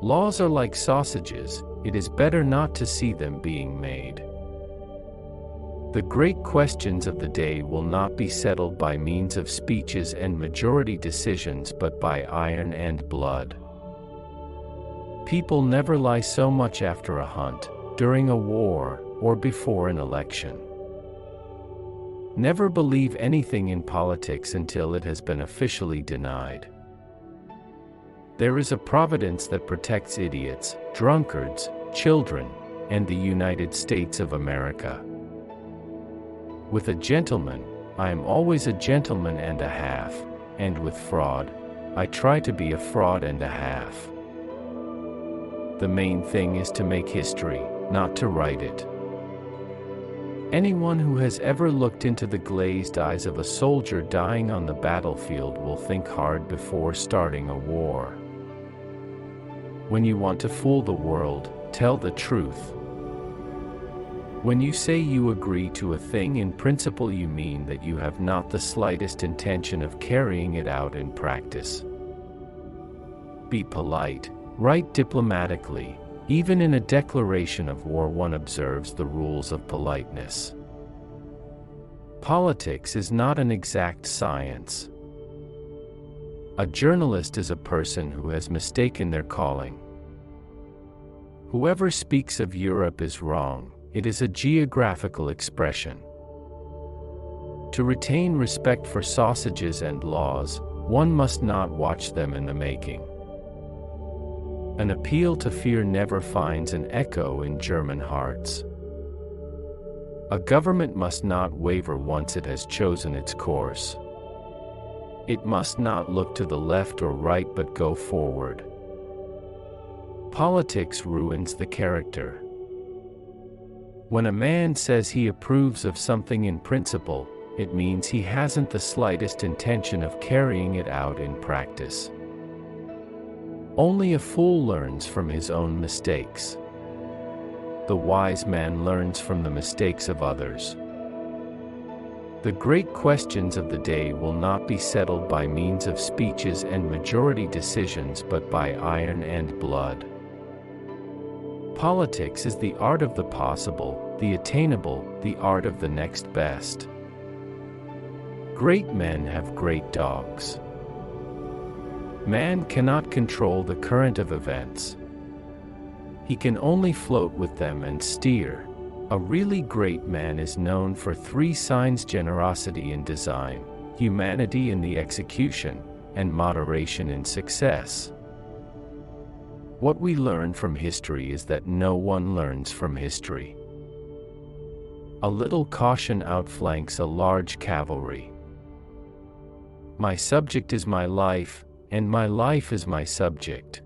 Laws are like sausages, it is better not to see them being made. The great questions of the day will not be settled by means of speeches and majority decisions but by iron and blood. People never lie so much after a hunt, during a war, or before an election. Never believe anything in politics until it has been officially denied. There is a providence that protects idiots, drunkards, children, and the United States of America. With a gentleman, I am always a gentleman and a half, and with fraud, I try to be a fraud and a half. The main thing is to make history, not to write it. Anyone who has ever looked into the glazed eyes of a soldier dying on the battlefield will think hard before starting a war. When you want to fool the world, tell the truth. When you say you agree to a thing in principle, you mean that you have not the slightest intention of carrying it out in practice. Be polite, write diplomatically. Even in a declaration of war, one observes the rules of politeness. Politics is not an exact science. A journalist is a person who has mistaken their calling. Whoever speaks of Europe is wrong. It is a geographical expression. To retain respect for sausages and laws, one must not watch them in the making. An appeal to fear never finds an echo in German hearts. A government must not waver once it has chosen its course. It must not look to the left or right but go forward. Politics ruins the character. When a man says he approves of something in principle, it means he hasn't the slightest intention of carrying it out in practice. Only a fool learns from his own mistakes. The wise man learns from the mistakes of others. The great questions of the day will not be settled by means of speeches and majority decisions but by iron and blood. Politics is the art of the possible, the attainable, the art of the next best. Great men have great dogs. Man cannot control the current of events. He can only float with them and steer. A really great man is known for 3 signs: generosity in design, humanity in the execution, and moderation in success. What we learn from history is that no one learns from history. A little caution outflanks a large cavalry. My subject is my life, and my life is my subject.